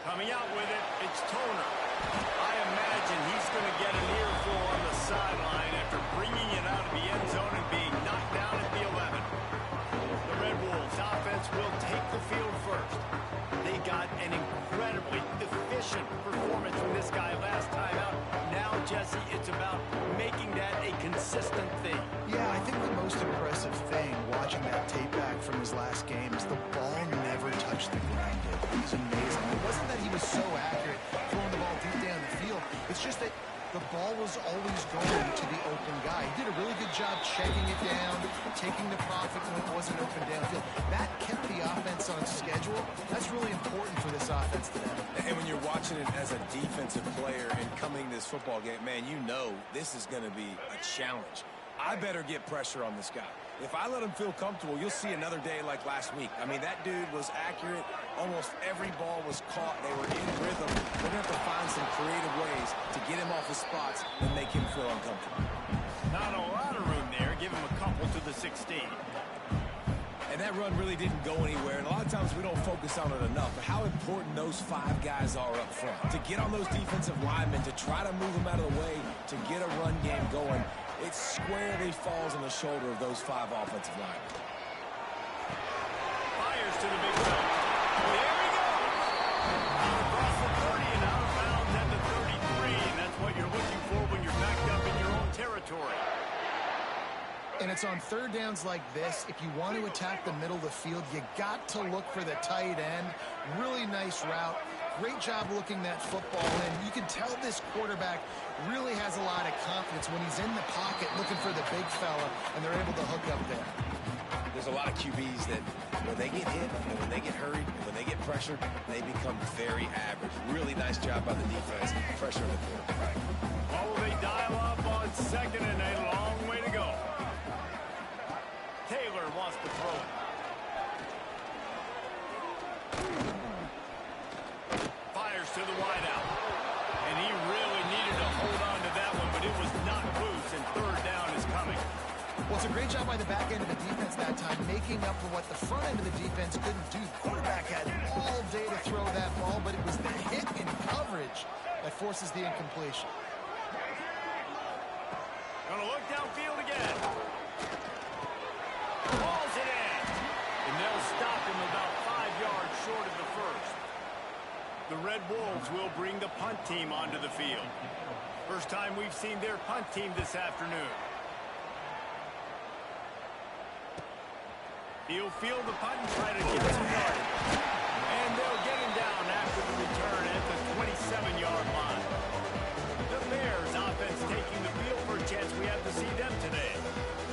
Coming out with it, it's Toner. I imagine he's going to get an earful on the sideline after bringing it out of the end zone and being knocked down at the 11. The Red Wolves offense will take the field first. They got an incredibly efficient performance from this guy last time out. Now, Jesse, it's about making that a consistent thing. Yeah, I think the most impressive thing watching that tape back from his last game is the ball never touched the ground. It was amazing. It wasn't that he was so accurate throwing the ball deep down the field. It's just that the ball was always going to the open guy. He did a really good job checking it down, taking the profit when it wasn't open downfield. That kept the offense on schedule. That's really important for this offense today. And when you're watching it as a defensive player and coming this football game, man, you know this is going to be a challenge. I better get pressure on this guy. If I let him feel comfortable, you'll see another day like last week. I mean, that dude was accurate. Almost every ball was caught. They were in rhythm. We're going to have to find some creative ways to get him off his spots and make him feel uncomfortable. Not a lot of room there. Give him a couple to the 16. And that run really didn't go anywhere. And a lot of times we don't focus on it enough. But how important those 5 guys are up front. To get on those defensive linemen, to try to move them out of the way, to get a run game going. It squarely falls on the shoulder of those 5 offensive linemen. Fires to the big play. There we go. Out across the 30 and out of bounds at the 33. And that's what you're looking for when you're backed up in your own territory. And it's on third downs like this. If you want to attack the middle of the field, you got to look for the tight end. Really nice route. Great job looking that football in. You can tell this quarterback really has a lot of confidence when he's in the pocket looking for the big fella, and they're able to hook up there. There's a lot of QBs that when they get hit and when they get hurried and when they get pressured, they become very average. Really nice job by the defense, pressuring the quarterback. What will they dial up on second and a long way to go? Taylor wants to throw it. Fires to the wideout. And he really needed to hold on to that one, but it was not loose, and third down is coming. Well, it's a great job by the back end of the defense that time, making up for what the front end of the defense couldn't do. The quarterback had all day to throw that ball, but it was the hit in coverage that forces the incompletion. Gonna look downfield again. Balls it in. And they'll stop him about 5 yards short of the first. The Red Wolves will bring the punt team onto the field. First time we've seen their punt team this afternoon. He'll field the punt and try to get some yardage. And they'll get him down after the return at the 27-yard line. The Bears offense taking the field for a chance we have to see them today.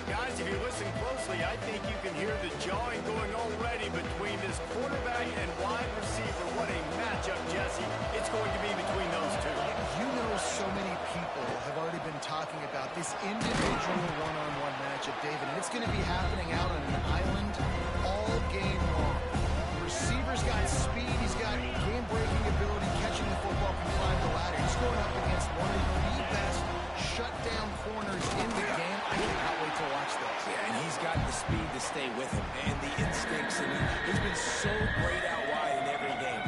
Guys, if you listen closely, I think you can hear the jawing going already between this quarterback and wide receiver. What a matchup, Jesse. It's going to be between those two. You know, so many people have already been talking about this individual one-on-one matchup, David, and it's going to be happening out on an island all game long. The receiver's got speed. He's got game-breaking ability, catching the football from climb the ladder. He's going up against one of the best shutdown corners in the game. I cannot wait to watch this. Yeah, and he's got the speed to stay with him and the instincts, and he's been so great out wide in every game.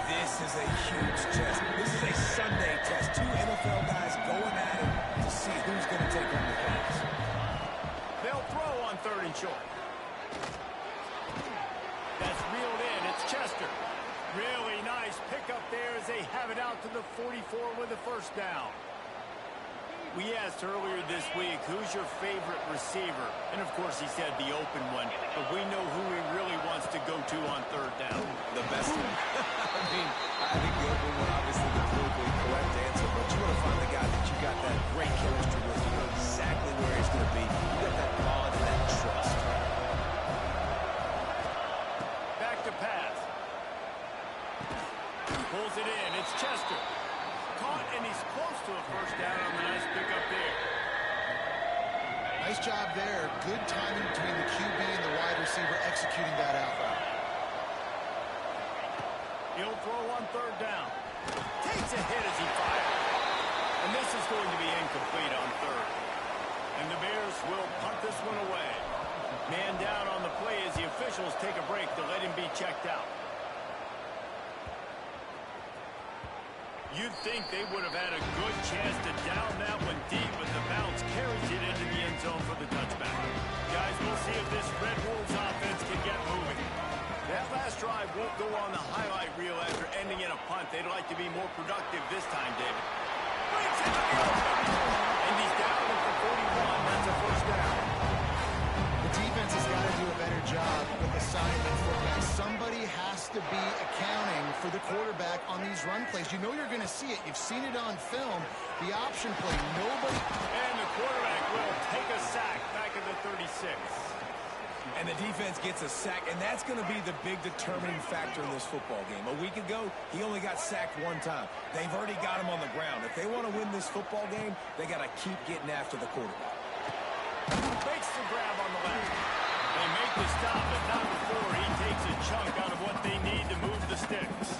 This is a huge test. This is a Sunday test. 2 NFL guys going at it to see who's going to take on the pass. They'll throw on third and short. That's reeled in. It's Chester. Really nice pickup there as they have it out to the 44 with the first down. We asked earlier this week, who's your favorite receiver? And, of course, he said the open one. But we know who he really wants to go to on third down. The best one. I think the open one, obviously, the politically correct answer. But you want to find the guy that you got that great chemistry with. You know exactly where he's going to be. You got that bond and that trust. Back to pass. Pulls it in. It's Chester. Caught, and he's close to a first down on the nice pickup there. Nice job there. Good timing between the QB and the wide receiver executing that out route. He'll throw on third down. Takes a hit as he fires. And this is going to be incomplete on third. And the Bears will punt this one away. Man down on the play as the officials take a break to let him be checked out. You'd think they would have had a good chance to down that one deep, but the bounce carries it into the end zone for the touchback. Guys, we'll see if this Red Wolves offense can get moving. That last drive won't go on the highlight reel after ending in a punt. They'd like to be more productive this time, David. And he's down at the 41. That's a first down. The defense has got to do a better job with assignment football. Somebody has to be accounting for the quarterback on these run plays. You know you're going to see it. You've seen it on film. The option play, nobody. And the quarterback will take a sack back at the 36. And the defense gets a sack, and that's going to be the big determining factor in this football game. A week ago, he only got sacked one time. They've already got him on the ground. If they want to win this football game, they got to keep getting after the quarterback. Makes the grab on the left. They make the stop, but not before he takes a chunk out of what they need to move the sticks.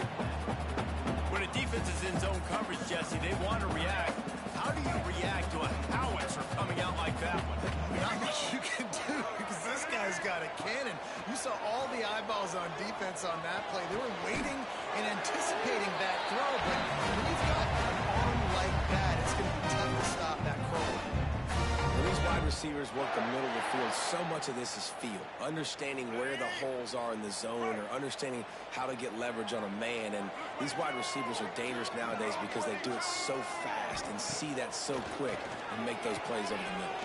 When a defense is in zone coverage, Jesse, they want to react. How do you react to a howitzer coming out like that one? Not much you can do because this guy's got a cannon. You saw all the eyeballs on defense on that play. They were waiting and anticipating that throw, but when you've got an arm like that, it's going to be tough to stop that crawler. When these wide receivers work the middle of the field, so much of this is feel. Understanding where the holes are in the zone or understanding how to get leverage on a man. And these wide receivers are dangerous nowadays because they do it so fast and see that so quick and make those plays over the middle.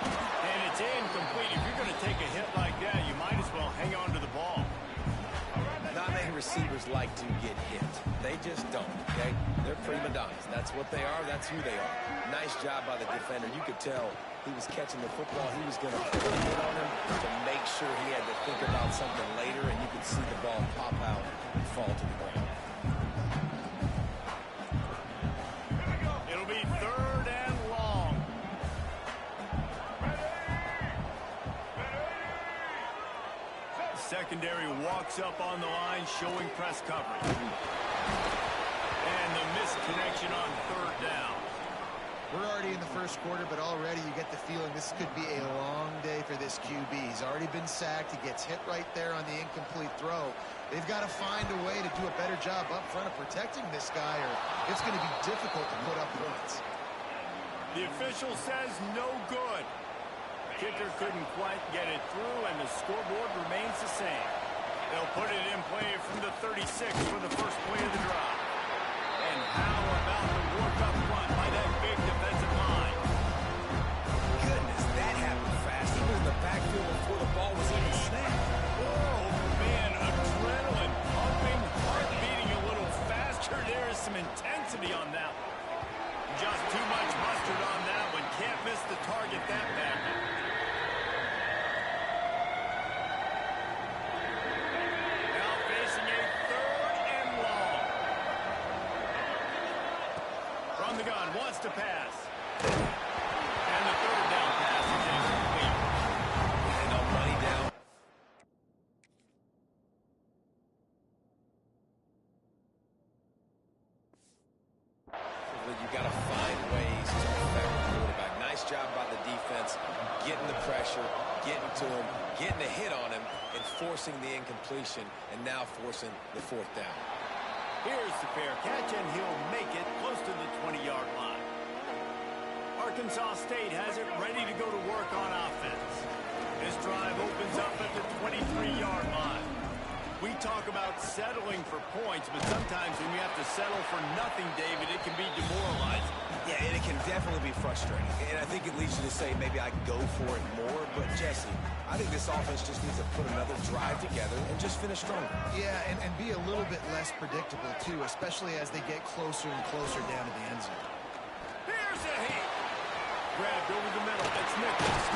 And it's incomplete. If you're going to take a hit like that, you might as well hang on to the ball. Not many receivers like to get hit. They just don't, okay? They're prima donnas. That's what they are. That's who they are. Nice job by the defender. You could tell he was catching the football. He was going to put a hit on him to make sure he had to think about something later, and you could see the ball pop out and fall to the ground. It'll be 3rd and long. Secondary walks up on the line, showing press coverage. And the missed connection on 3rd down. We're already in the first quarter, but already you get the feeling this could be a long day for this QB. He's already been sacked. He gets hit right there on the incomplete throw. They've got to find a way to do a better job up front of protecting this guy, or it's going to be difficult to put up points. The official says no good. Kicker couldn't quite get it through, and the scoreboard remains the same. They'll put it in play from the 36 for the first play of the drive. And how about the work up front by that big defensive line? Goodness, that happened fast. He was in the backfield before the ball was even snapped. Oh, man, adrenaline pumping, heart beating a little faster. There is some intensity on that one. Just too much mustard on that one. Can't miss the target that badly. Now facing a 3rd and long. From the gun, wants to pass. And the 3rd down pass is incomplete. And no money down. You got to find ways to affect the quarterback. Nice job by the defense, getting the pressure, getting to him, getting a hit on him, and forcing the incompletion, and now forcing the 4th down. Here's the fair catch, and he'll make it close to the 20-yard line. Arkansas State has it ready to go to work on offense. This drive opens up at the 23-yard line. We talk about settling for points, but sometimes when you have to settle for nothing, David, it can be demoralizing. Yeah, and it can definitely be frustrating. And I think it leads you to say maybe I can go for it more. But, Jesse, I think this offense just needs to put another drive together and just finish stronger. Yeah, and be a little bit less predictable, too, especially as they get closer and closer down to the end zone. Here's a hit. Grabbed over the middle. That's Nichols.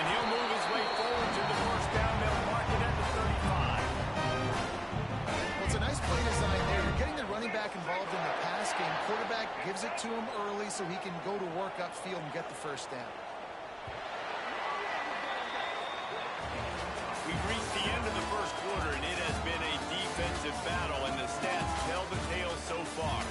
And he'll move his way forward to the first down. They'll mark it at the 35. Well, it's a nice play design there. You're getting the running back involved in the pass game. Quarterback gives it to him early so he can go to work upfield and get the first down. We've reached the end of the first quarter, and it has been a defensive battle, and the stats tell the tale so far.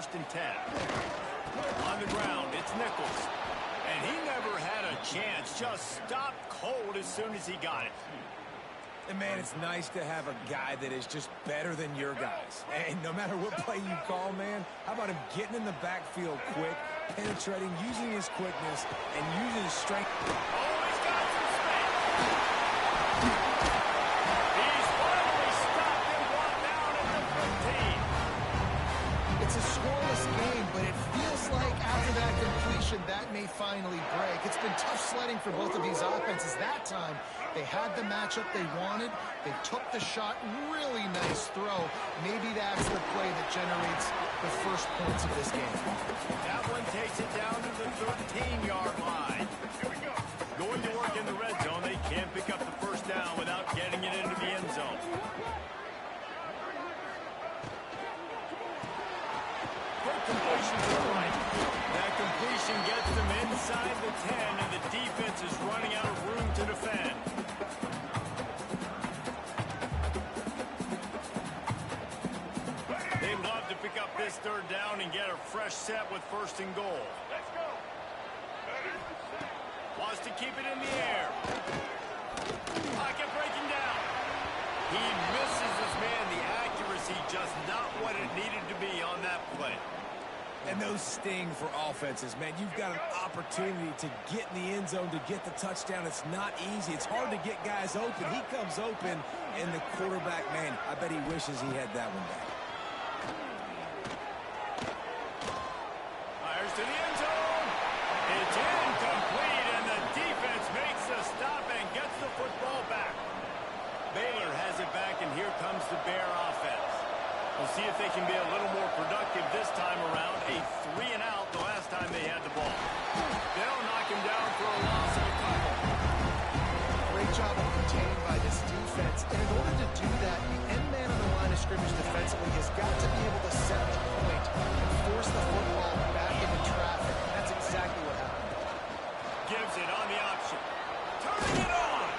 first and 10. On the ground, it's Nichols. And he never had a chance. Just stopped cold as soon as he got it. And, man, it's nice to have a guy that is just better than your guys. And no matter what play you call, man, how about him getting in the backfield quick, penetrating, using his quickness, and using his strength. Oh, he's got some space. He's finally stopped and brought down at the 15. It's a scoreless game, but it feels like after that completion, that may finally break. It's been tough sledding for both of these offenses. That time, they had the matchup they wanted. They took the shot. Really nice throw. Maybe that's the play that generates the first points of this game. That one takes it down to the 13-yard line. Here we go. Going to work in the red zone. They can't pick up the first down without getting it into the end zone. Quick completion to the right. That completion gets them inside the 10, and the defense is running out of room to defend. They'd love to pick up this third down and get a fresh set with first and goal. Let's go. Wants to keep it in the air. Pocket breaking down. He misses his man. The accuracy just not what it needed to be on that play. And those sting for offenses, man. You've got an opportunity to get in the end zone, to get the touchdown. It's not easy. It's hard to get guys open. He comes open, and the quarterback, man, I bet he wishes he had that one back. Fires to the end zone. It's incomplete, and the defense makes the stop and gets the football back. Baylor has it back, and here comes the Bear offense. We'll see if they can be a little more productive this time around. A 3-and-out the last time they had the ball. They'll knock him down for a loss of a couple. Great job of containing by this defense. And in order to do that, the end man on the line of scrimmage defensively has got to be able to set the point and force the football back into traffic. And that's exactly what happened. Gives it on the option. Turning it on.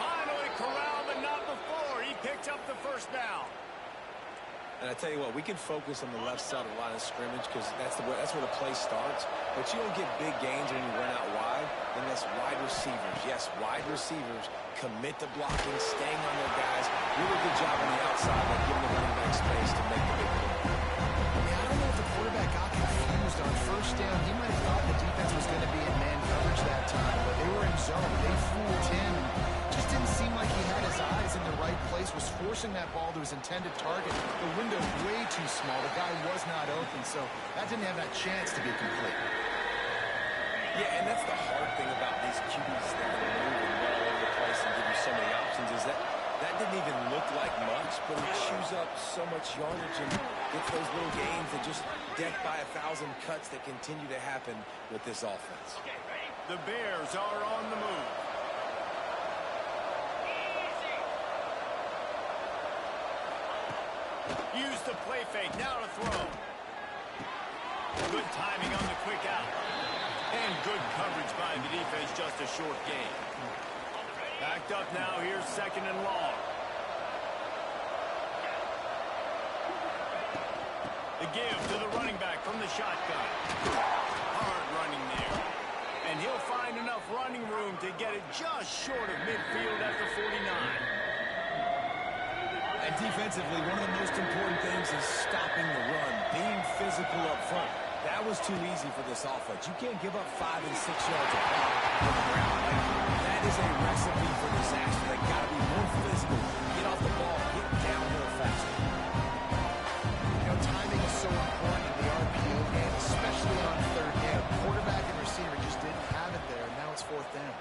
Finally corralled, but not before. He picks up the first down. And I tell you what, we can focus on the left side of the line of scrimmage because that's where the play starts. But you don't get big gains when you run out wide unless wide receivers, yes, wide receivers, commit to blocking, staying on their guys. Really good job on the outside, like giving the running back space to make the big play. Yeah, I don't know if the quarterback got confused on first down. He might have thought the defense was going to be in man coverage that time, but they were in zone. They fooled him. Just didn't seem like he had his eyes in the right place, was forcing that ball to his intended target. The window way too small. The guy was not open, so that didn't have that chance to be complete. Yeah, and that's the hard thing about these QBs that can move and run all over the place and give you so many options is that didn't even look like much, but it chews up so much yardage and gets those little gains that just death by 1,000 cuts that continue to happen with this offense. The Bears are on the move. Use the play fake, now to throw. Good timing on the quick out. And good coverage by the defense, just a short gain. Backed up now, here's second and long. The give to the running back from the shotgun. Hard running there. And he'll find enough running room to get it just short of midfield at the 49. And defensively, one of the most important things is stopping the run, being physical up front. That was too easy for this offense. You can't give up 5 and 6 yards of power on the ground. That is a recipe for disaster. They got to be more physical, get off the ball, get downhill faster. You know, timing is so important in the RPO game, especially on third down. Quarterback and receiver just didn't have it there, and now it's fourth down.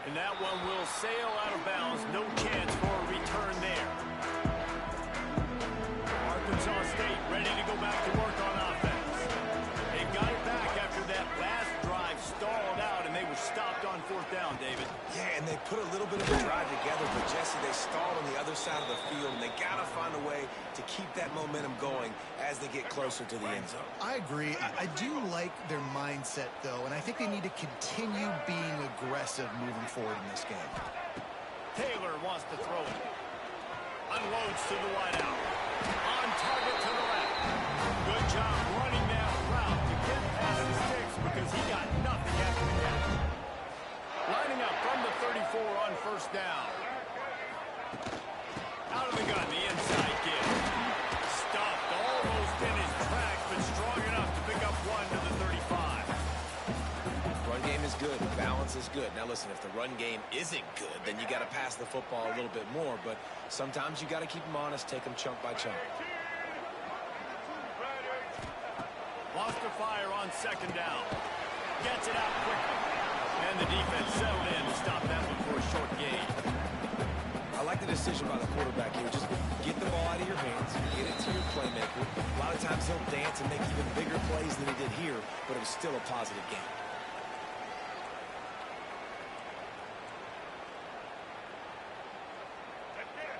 And that one will sail out of bounds. No chance for a return there. Arkansas State ready to go back to work on offense. They've got it back after that last drive stalled out, and they were stopped on fourth down, David. Yeah, and they put a little bit of a drive together, but Jesse, they stalled on the other side of the field, and they got to find a way to keep that momentum going as they get closer to the end zone. I agree. I do like their mindset, though, and I think they need to continue being aggressive moving forward in this game. Taylor wants to throw it. Unloads to the wideout. On target to the left. Good job running that route to get past the sticks because he got nothing after the catch. Lining up from the 34 on first down. Out of the gun, the inside give. Stuffed almost in his tracks, but strong enough to pick up one to the 35. Run game is good. Balance is good. Now listen, if the run game isn't good, then you got to pass the football a little bit more. But sometimes you got to keep them honest, take them chunk by chunk. Lost to fire on second down. Gets it out quickly. And the defense settled in to stop that one for a short gain. I like the decision by the quarterback here. Just get the ball out of your hands, get it to your playmaker. A lot of times he'll dance and make even bigger plays than he did here, but it was still a positive game.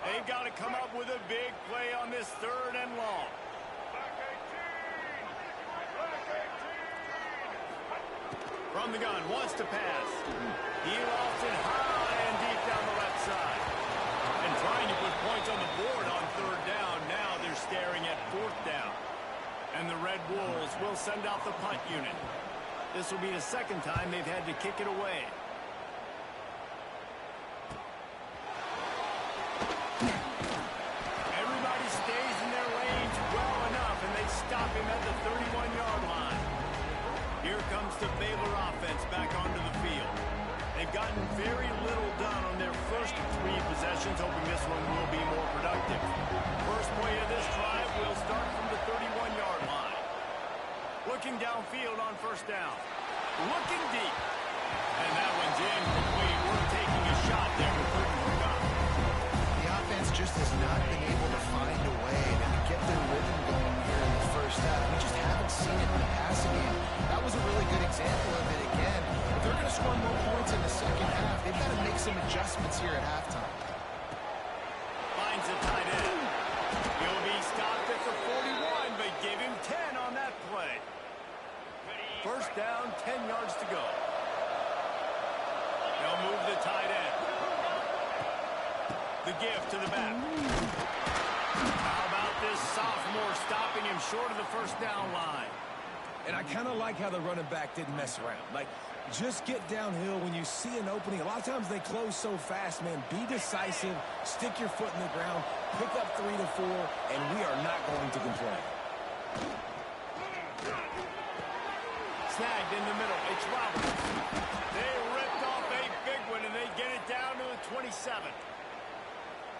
They've got to come up with a big play on this third and long. From the gun, wants to pass. He lofts it high and deep down the left side. And trying to put points on the board on third down. Now they're staring at fourth down. And the Red Wolves will send out the punt unit. This will be the second time they've had to kick it away. Everybody stays in their lanes well enough, and they stop him at the 31-yard line. Here comes the Baylor offense back onto the field. They've gotten very little done on their first three possessions, hoping this one will be more productive. First play of this drive will start from the 31-yard line. Looking downfield on first down. Looking deep. And that one's incomplete. We're taking a shot there with third and goal. The offense just has not been able to find a way to get their rhythm going here in the first half. We just haven't seen it in the passing game. That was a really good example of it again. If they're going to score more points in the second half, they've got to make some adjustments here at halftime. Finds a tight end. He'll be stopped at the 41, but give him 10 on that play. First down, 10 yards to go. They'll move the tight end. The give to the back. How about this sophomore stopping him short of the first down line? And I kind of like how the running back didn't mess around. Like, just get downhill when you see an opening. A lot of times they close so fast, man. Be decisive, stick your foot in the ground, pick up 3 to 4, and we are not going to complain. Snagged in the middle. It's Roberts. They ripped off a big one, and they get it down to the 27.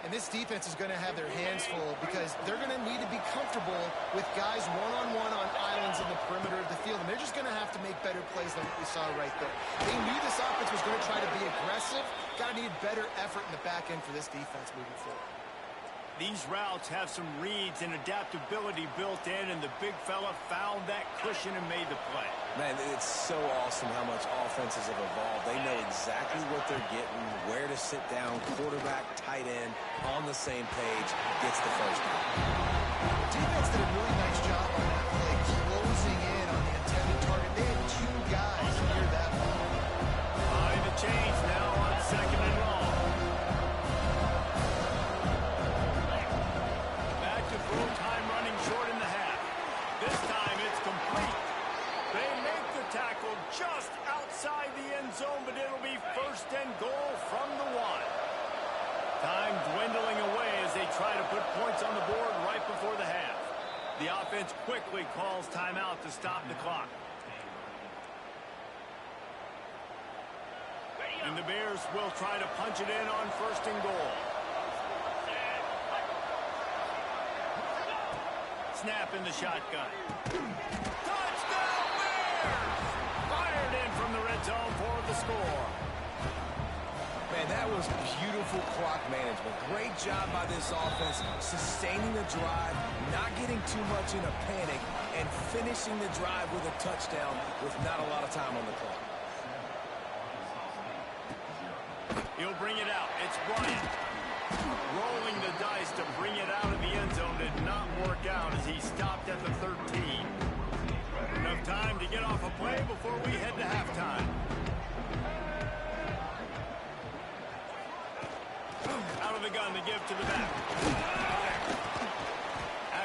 And this defense is going to have their hands full because they're going to need to be comfortable with guys one-on-one on islands in the perimeter of the field. And they're just going to have to make better plays than what we saw right there. They knew this offense was going to try to be aggressive. Got to need better effort in the back end for this defense moving forward. These routes have some reads and adaptability built in, and the big fella found that cushion and made the play. Man, it's so awesome how much offenses have evolved. They know exactly what they're getting, where to sit down, quarterback, tight end, on the same page, gets the first down. Defense did a really nice job on that play, closing in on the intended target. They had two guys near that ball. Behind the chains now on second and long. Full time running short in the half. This time it's complete. They make the tackle just outside the end zone, but it'll be first and goal from the 1. Time dwindling away as they try to put points on the board right before the half. The offense quickly calls timeout to stop the clock. And the Bears will try to punch it in on first and goal. Snap in the shotgun. Touchdown Bears! Fired in from the red zone for the score. Man, that was beautiful clock management. Great job by this offense, sustaining the drive, not getting too much in a panic, and finishing the drive with a touchdown with not a lot of time on the clock. He'll bring it out. It's Bryant. Rolling the dice to bring it out of the end zone did not work out as he stopped at the 13. Enough time to get off a play before we head to halftime. Out of the gun, the give to the back.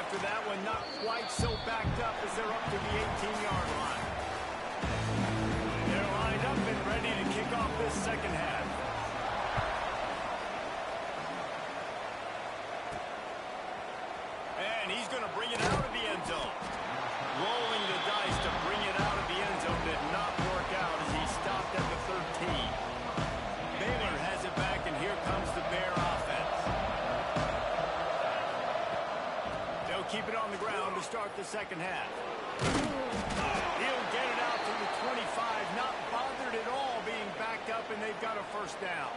after that one, not quite so backed up as they're up to the 18-yard line. They're lined up and ready to kick off this second half. And he's going to bring it out of the end zone. Rolling the dice to bring it out of the end zone did not work out as he stopped at the 13. Baylor has it back, and here comes the Bear offense. They'll keep it on the ground to start the second half. He'll get it out to the 25, not bothered at all being backed up, and they've got a first down.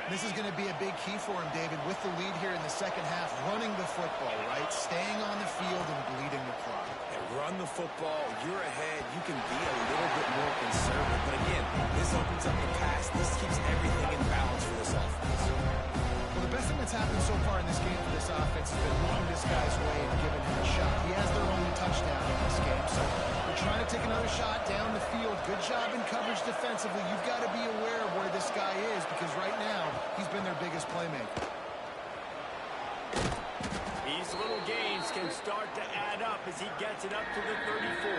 This is going to be a big key for him, David, with the lead here in the second half, running the football, right? Staying on the field and bleeding the clock. And run the football, you're ahead, you can be a little bit more conservative. But again, this opens up the pass. This keeps everything in balance for this offense. Well, the best thing that's happened so far in this game for this offense has been looking this guy's way and giving him a shot. He has their only touchdown in this game, so they're trying to take another shot down the field. Good job in coverage defensively. You've got to be aware of where this guy is because right now he's been their biggest playmaker. These little gains can start to add up as he gets it up to the 34.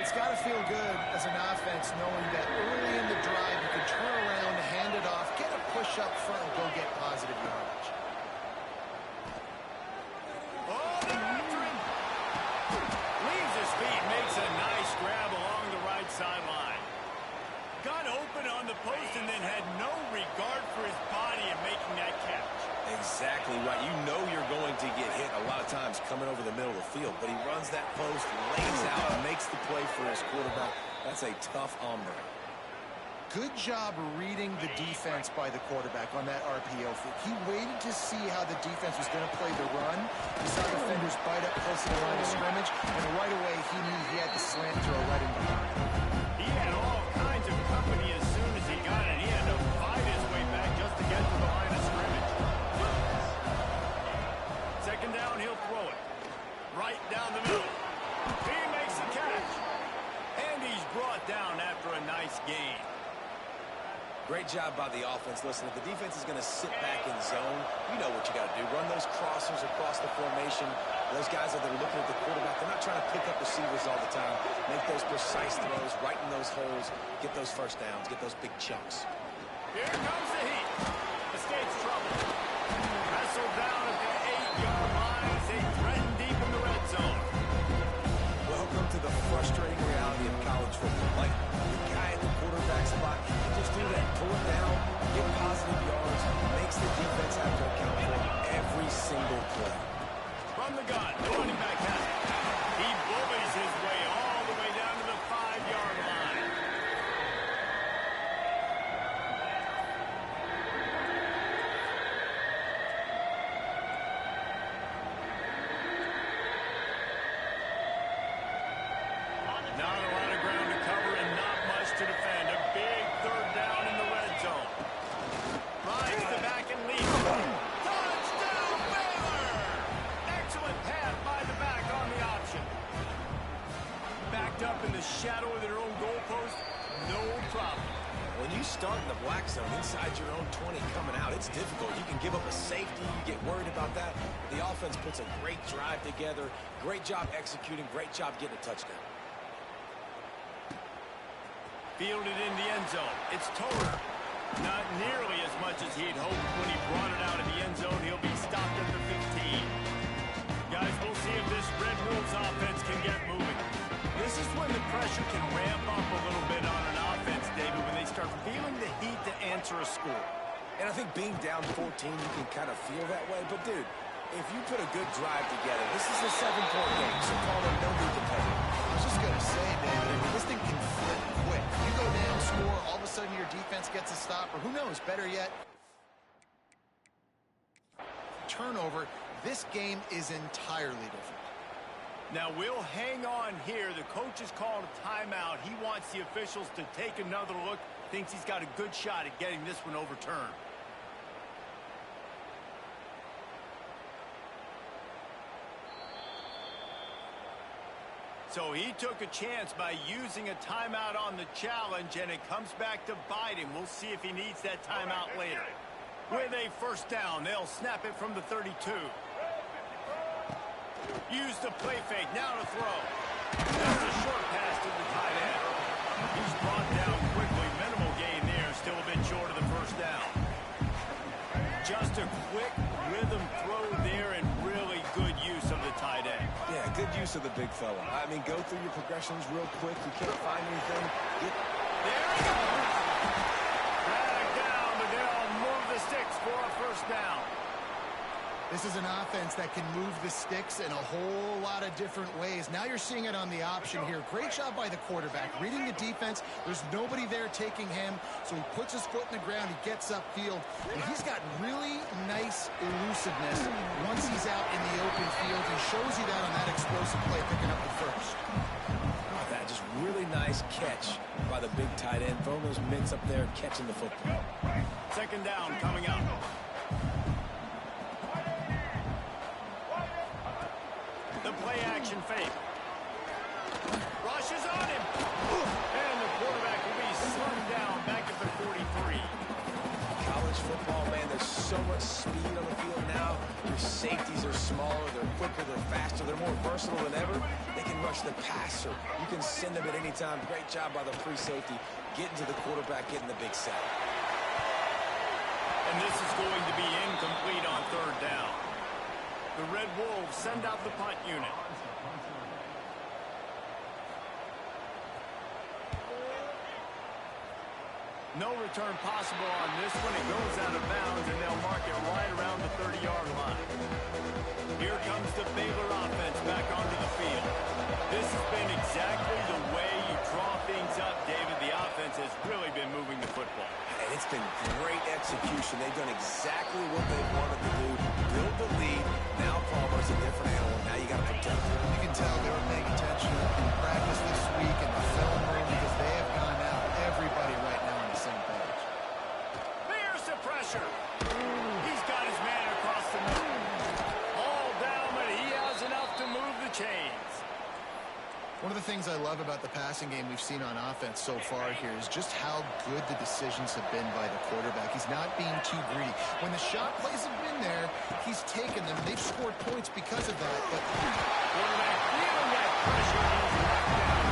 It's got to feel good as an offense knowing that early in the drive you can turn around, hand it off, get a push up front, and go get positive yardage. Oh, they're after him. Leaves his feet, makes a nice grab along the right sideline. Got open on the post and then had no regard for his body in making that catch. Exactly right. You know you're going to get hit a lot of times coming over the middle of the field, but he runs that post, lays out, and makes the play for his quarterback. That's a tough hombre. Good job reading the defense by the quarterback on that RPO flick. He waited to see how the defense was going to play the run. He saw defenders bite up close to the line of scrimmage, and right away he knew he had the slant throw right in behind. He had all kinds of company as soon as he got it. He had to fight his way back just to get to the line of scrimmage. Second down, he'll throw it. Right down the middle. He makes the catch. And he's brought down after a nice gain. Great job by the offense. Listen, if the defense is going to sit back in zone, you know what you got to do. Run those crossers across the formation. Those guys that are looking at the quarterback, they're not trying to pick up receivers all the time. Make those precise throws, right in those holes, get those first downs, get those big chunks. Here comes the heat. Escapes trouble. Wrestled down at the 8-yard line as they threaten deep in the red zone. Welcome to the frustrating reality of college football. Like the guy at the quarterback spot, he just do that, pull it down, get positive yards, makes the defense have to account for every single play. From the gun, the running back has it. He bullies his way all the way down to the 5-yard line. Not a lot of ground to cover and not much to defend. A big third down in the red zone. Finds the back and leads. Touchdown, Baylor! Excellent pass by the back on the option. Backed up in the shadow of their own goalpost, no problem. When you start in the black zone inside your own 20 coming out, it's difficult. You can give up a safety. You get worried about that. The offense puts a great drive together. Great job executing. Great job getting a touchdown. Fielded in the end zone. It's Toter. Not nearly as much as he'd hoped when he brought it out of the end zone. He'll be stopped at the 15. Guys, we'll see if this Red Wolves offense can get moving. This is when the pressure can ramp up a little bit on an offense, David, when they start feeling the heat to answer a score. And I think being down 14, you can kind of feel that way. But, dude, if you put a good drive together, this is a 7-point game, so call it no need to pay. I was just going to say, David, I mean, this thing can flip quick. You go down, score, all of a sudden your defense gets a stop, or who knows, better yet, turnover. This game is entirely different. Now, we'll hang on here. The coach has called a timeout. He wants the officials to take another look. Thinks he's got a good shot at getting this one overturned. So he took a chance by using a timeout on the challenge, and it comes back to bite him. We'll see if he needs that timeout later. With a first down, they'll snap it from the 32. Use the play fake. Now to throw. That's a short pass to the tight end. He's brought down quickly. Minimal gain there. Still a bit short of the first down. Just a quick rhythm throw there and really good use of the tight end. Yeah, good use of the big fella. I mean, go through your progressions real quick. You can't find anything. There he goes. Drag down, but they'll move the sticks for a first down. This is an offense that can move the sticks in a whole lot of different ways. Now you're seeing it on the option here. Great job by the quarterback. Reading the defense. There's nobody there taking him. So he puts his foot in the ground. He gets upfield. And he's got really nice elusiveness once he's out in the open field. He shows you that on that explosive play, picking up the first. That just really nice catch by the big tight end. Throwing those mitts up there, catching the football. Second down coming up. The play action fake. Rushes on him. And the quarterback will be slammed down back at the 43. College football, man, there's so much speed on the field now. Your safeties are smaller, they're quicker, they're faster, they're more versatile than ever. They can rush the passer. You can send them at any time. Great job by the free safety, getting to the quarterback, getting the big sack. And this is going to be incomplete on third down. The Red Wolves send out the punt unit. No return possible on this one. It goes out of bounds, and they'll mark it right around the 30-yard line. Here comes the Baylor offense back onto the field. This has been exactly the way you draw things up, David. The offense has really been moving the football. And it's been great execution. They've done exactly what they wanted to do. Build the lead. Now Palmer's a different animal. Now you got to protect him. You can tell they were paying attention in practice this week in the film room because they have gone out. Everybody right now on the same page. There's the pressure. He's got his man across the middle. All down, but he has enough to move the chains. One of the things I love about the passing game we've seen on offense so far here is just how good the decisions have been by the quarterback. He's not being too greedy. When the shot plays have been there, he's taken them. They've scored points because of that. But Quarterback feeling that pressure. He's knocked down.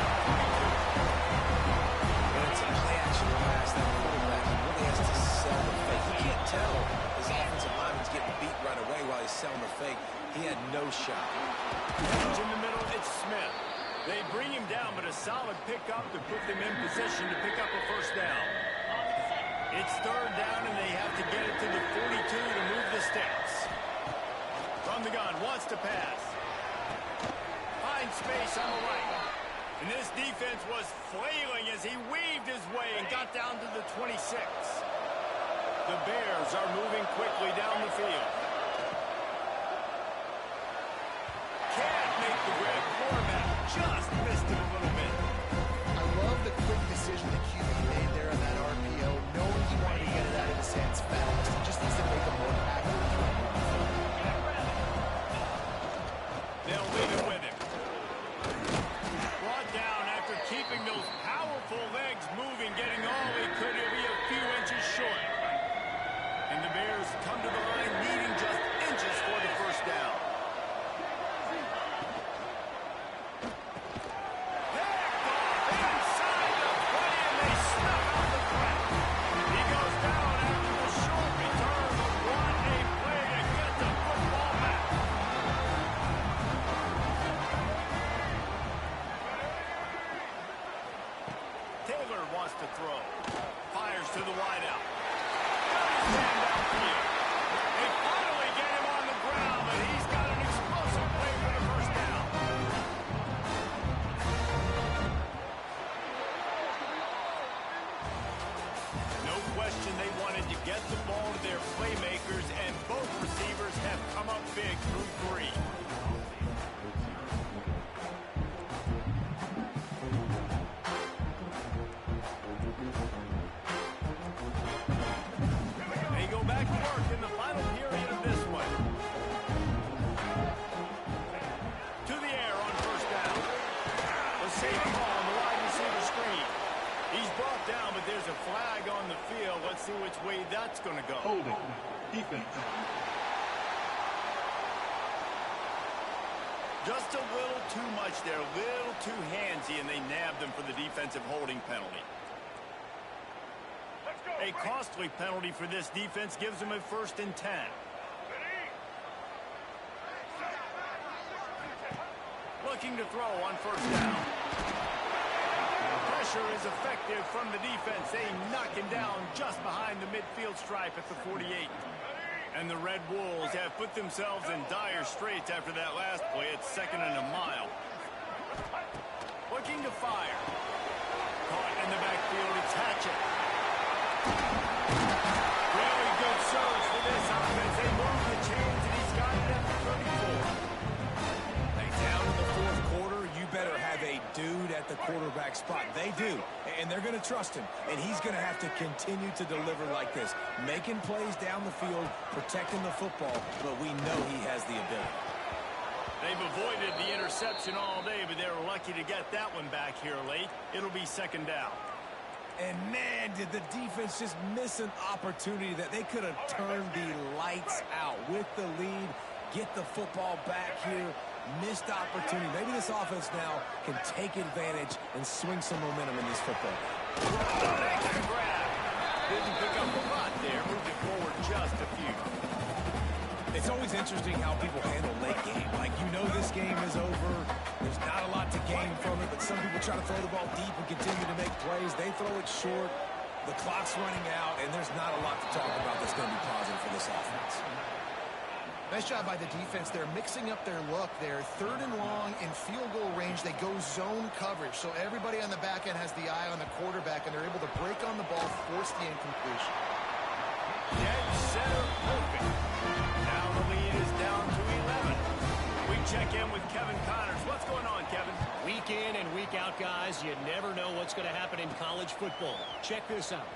When it's a play action pass, that quarterback really has to sell the fake. You can't tell his offensive lineman's getting beat right away while he's selling the fake. He had no shot. In the middle, it's Smith. They bring him down, but a solid pickup to put them in position to pick up a first down. It's third down, and they have to get it to the 42 to move the sticks. From the gun, wants to pass. Finds space on the right. And this defense was flailing as he weaved his way and got down to the 26. The Bears are moving quickly down the field. Can't make the grab. Quarterback just missed him a little bit. I love the quick decision that QB made there on that RPO, knowing he wanted to get it out of his hands fast. He just needs to make a more accurate throw. They'll leave it with him. Brought down after keeping those powerful legs moving, getting all he could. He'll be a few inches short. And the Bears come to the line needing just inches for the first down. To throw. Fires to the wideout. Stand downfield. They finally get him on the ground, but he's got an explosive play for the first down. No question they wanted to get the ball to their playmakers, and both receivers have come up big through three. Back to work in the final period of this one. To the air on first down. A safe ball on the wide receiver screen. He's brought down, but there's a flag on the field. Let's see which way that's going to go. Holding. Defense. Just a little too much there, a little too handsy, and they nabbed them for the defensive holding penalty. A costly penalty for this defense gives them a 1st and 10. Looking to throw on 1st down. Pressure is effective from the defense. They knock him down just behind the midfield stripe at the 48. And the Red Wolves have put themselves in dire straits after that last play. It's 2nd and a mile. Looking to fire. Caught in the backfield. It's Hatchett. Really good surge for this offense. They move the chains, and he's got it at the 34. Down in the 4th quarter, you better have a dude at the quarterback spot. They do, and they're going to trust him, and he's going to have to continue to deliver like this, making plays down the field, protecting the football, but we know he has the ability. They've avoided the interception all day, but they were lucky to get that one back here late. It'll be 2nd down. And, man, did the defense just miss an opportunity that they could have turned the lights out with the lead, get the football back here. Missed opportunity. Maybe this offense now can take advantage and swing some momentum in this football. Extra grab. Didn't pick up a lot there. Moved it forward just a few. It's always interesting how people handle late game. Like, you know this game is over. There's not a lot to gain from it, but some people try to throw the ball deep and continue to make plays. They throw it short. The clock's running out, and there's not a lot to talk about that's going to be positive for this offense. Nice job by the defense. They're mixing up their look. They're 3rd and long in field goal range. They go zone coverage. So everybody on the back end has the eye on the quarterback, and they're able to break on the ball, force the incompletion. Dead center perfect. Now the lead is down to 11. We check in with Kevin Connors. What's going on, Kevin? Week in and week out, guys, you never know what's going to happen in college football. Check this out.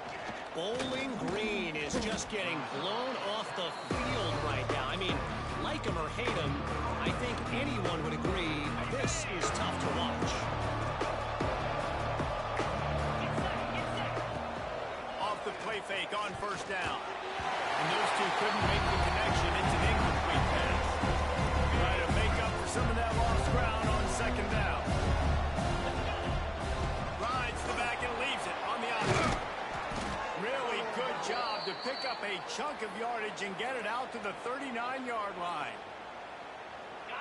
Bowling Green is just getting blown off the field right now. I mean, like him or hate him, I think anyone would agree this is tough to watch. Off the play fake on 1st down. And those two couldn't make the connection. It's an incomplete pass. Try to make up for some of that lost ground on 2nd down. Rides the back and leaves it on the outside. Really good job to pick up a chunk of yardage and get it out to the 39-yard line.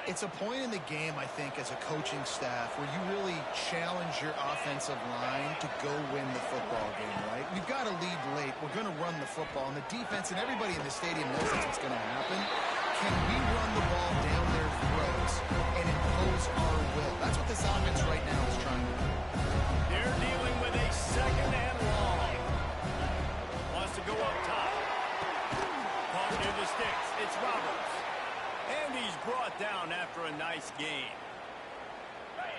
It's a point in the game, I think, as a coaching staff where you really challenge your offensive line to go win the football game, right? We've got to lead late. We're going to run the football. And the defense and everybody in the stadium knows that's what's going to happen. Can we run the ball down their throats and impose our will? That's what this offense right now is trying to do. They're dealing with a 2nd and long. Wants to go up top. Ball near the sticks. It's Roberts. And he's brought down after a nice gain.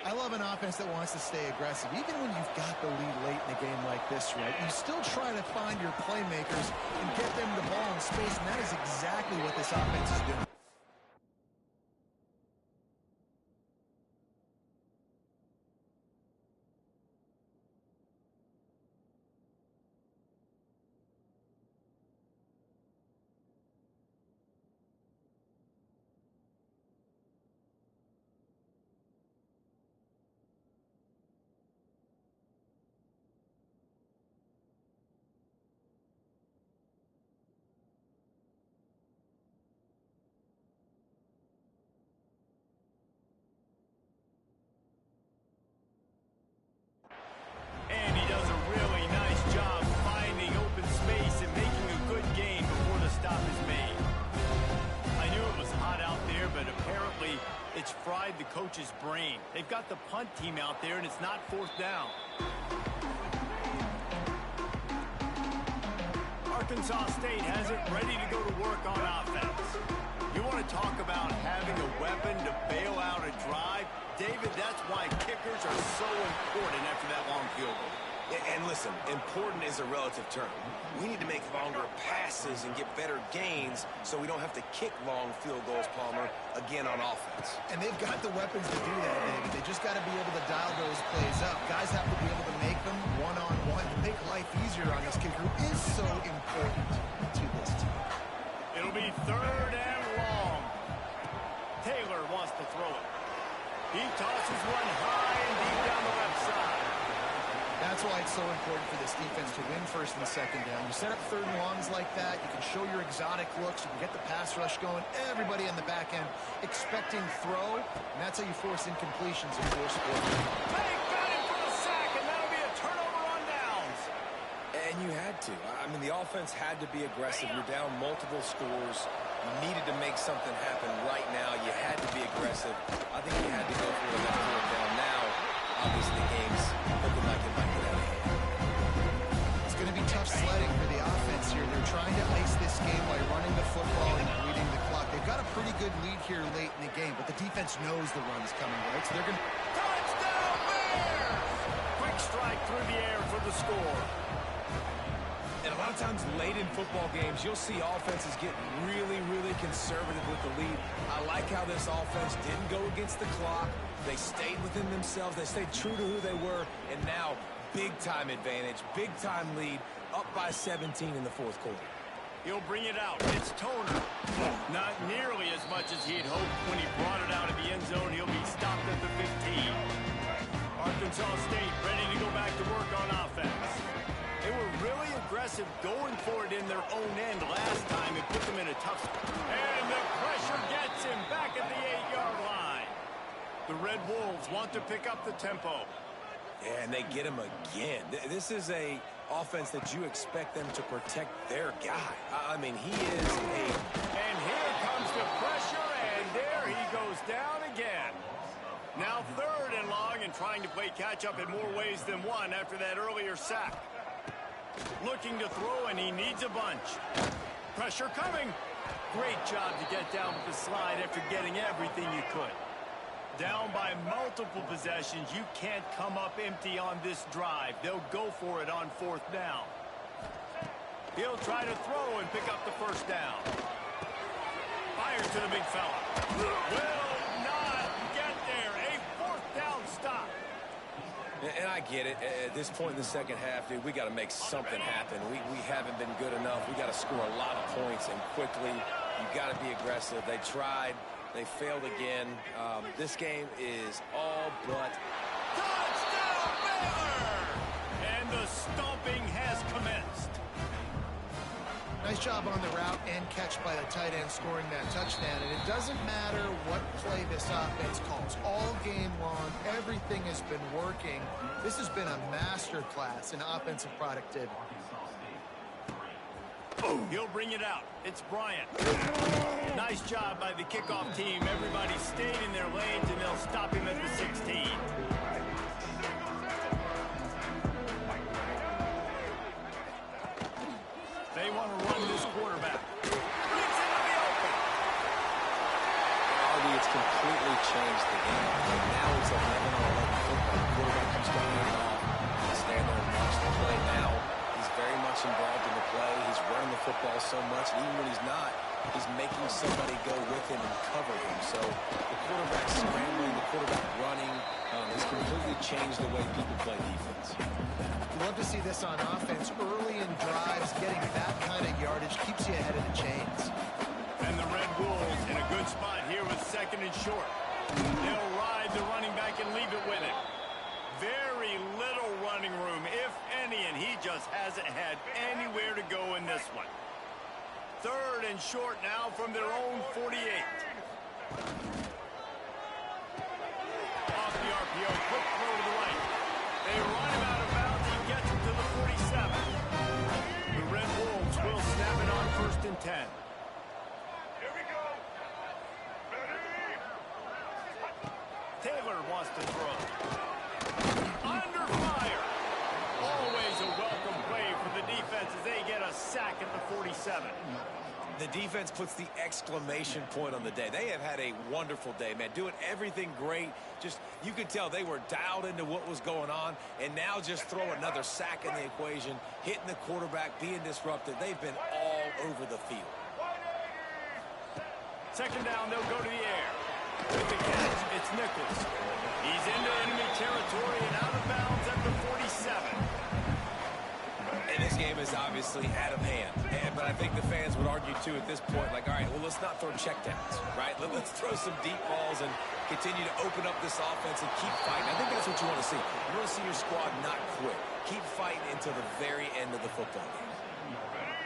I love an offense that wants to stay aggressive. Even when you've got the lead late in a game like this, right, you still try to find your playmakers and get them the ball in space, and that is exactly what this offense is doing. fried the coach's brain. They've got the punt team out there, and it's not fourth down. Arkansas State has it ready to go to work on offense. You want to talk about having a weapon to bail out a drive? David, that's why kickers are so important after that long field goal. And listen, important is a relative term. We need to make longer passes and get better gains so we don't have to kick long field goals, Palmer, again on offense. And they've got the weapons to do that, David. They just got to be able to dial those plays up. Guys have to be able to make them one-on-one to make life easier on this kicker who is so important to this team. It'll be third and long. Taylor wants to throw it. He tosses one high and deep down the left side. That's why it's so important for this defense to win first and second down. You set up third and longs like that. You can show your exotic looks. You can get the pass rush going. Everybody on the back end expecting throw, and that's how you force incompletions and force fourth. They got him for a sack, and that'll be a turnover on downs. And you had to. I mean, the offense had to be aggressive. You're down multiple scores. You needed to make something happen right now. You had to be aggressive. I think you had to go for it on that fourth down. Now, obviously, the game's looking like it might get out of hand. It's going to be tough sledding for the offense here. They're trying to ice this game by running the football and bleeding the clock. They've got a pretty good lead here late in the game, but the defense knows the run's coming, right? So they're going to... Touchdown, Bears! Quick strike through the air for the score. And a lot of times late in football games, you'll see offenses get really, really conservative with the lead. I like how this offense didn't go against the clock. They stayed within themselves. They stayed true to who they were. And now, big-time advantage, big-time lead, up by 17 in the fourth quarter. He'll bring it out. It's Toner. Not nearly as much as he'd hoped when he brought it out of the end zone. He'll be stopped at the 15. Arkansas State ready to go back to work on offense. They were really aggressive going for it in their own end last time. It put them in a tough spot. And the pressure gets him back at the 8-yard line. The Red Wolves want to pick up the tempo. Yeah, and they get him again. This is a offense that you expect them to protect their guy. I mean, he is a... And here comes the pressure, and there he goes down again. Now third and long, and trying to play catch-up in more ways than one after that earlier sack. Looking to throw, and he needs a bunch. Pressure coming. Great job to get down with the slide after getting everything you could. Down by multiple possessions, you can't come up empty on this drive. They'll go for it on fourth down. He'll try to throw and pick up the first down. Fires to the big fella. Will not get there. A fourth down stop. And I get it. At this point in the second half, dude, we got to make something happen. We haven't been good enough. We got to score a lot of points, and quickly. You got to be aggressive. They tried. They failed again. This game is all but... Touchdown, Baylor! And the stomping has commenced. Nice job on the route and catch by the tight end scoring that touchdown. And it doesn't matter what play this offense calls. All game long, everything has been working. This has been a masterclass in offensive productivity. He'll bring it out. It's Bryant. Nice job by the kickoff team. Everybody stayed in their lanes, and they'll stop him at the 16. They want to run this quarterback. Breaks into the open. It's completely changed the game. And now it's like an 11-on-11 football. The quarterback comes down and off. You stand there and watch the play now. He's very much involved in the play. He's running the football so much. And even when he's not, he's making somebody go with him and cover him. So the quarterback scrambling, the quarterback running has completely changed the way people play defense. Love to see this on offense. Early in drives, getting that kind of yardage keeps you ahead of the chains. And the Red Wolves in a good spot here with second and short. They'll ride the running back and leave it with him. Very little running room, if any, and he just hasn't had anywhere to go in this one. Third and short now from their own 48. Off the RPO, quick throw to the right. They run him out of bounds. He gets him to the 47. The Red Wolves will snap it on first and 10. Taylor wants to throw. Under fire. Always a welcome play for the defense as they get a sack at the 47. The defense puts the exclamation point on the day. They have had a wonderful day, man. Doing everything great. Just, you could tell they were dialed into what was going on. And now just throw another sack in the equation. Hitting the quarterback, being disrupted. They've been all over the field. Second down, they'll go to the air. With the catch, it's Nichols. He's into enemy territory and out of bounds at the 47. And this game is obviously obviously out of hand. But I think the fans would argue, too, at this point, like, all right, well, let's not throw checkdowns, right? Let's throw some deep balls and continue to open up this offense and keep fighting. I think that's what you want to see. You want to see your squad not quit. Keep fighting until the very end of the football game.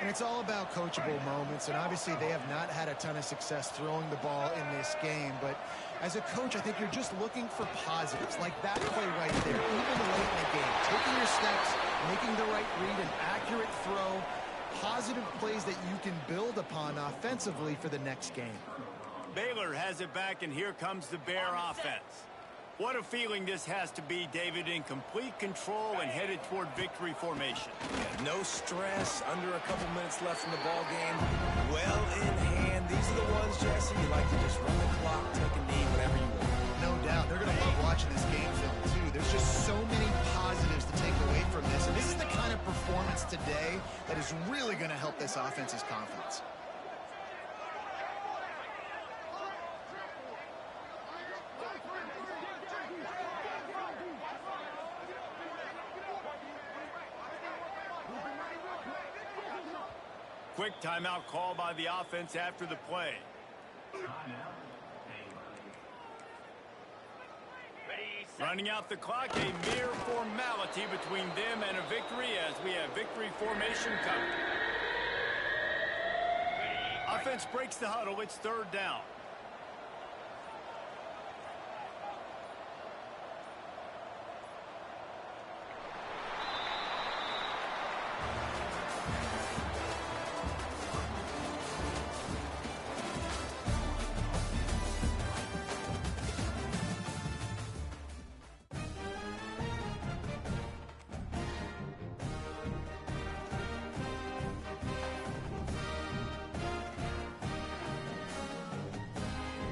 And it's all about coachable moments, and obviously they have not had a ton of success throwing the ball in this game, but as a coach, I think you're just looking for positives, like that play right there, even late in the game. Taking your steps, making the right read, an accurate throw, positive plays that you can build upon offensively for the next game. Baylor has it back, and here comes the Bear offense. What a feeling this has to be, David, in complete control and headed toward victory formation. Yeah, no stress, under a couple minutes left in the ball game. Well in hand. These are the ones, Jesse, you like to just run the clock, take a knee, whatever you want. No doubt. They're going to love watching this game film, too. There's just so many positives to take away from this. And this is the kind of performance today that is really going to help this offense's confidence. Quick timeout call by the offense after the play. Running out the clock, a mere formality between them and a victory as we have victory formation coming. Offense breaks the huddle. It's third down.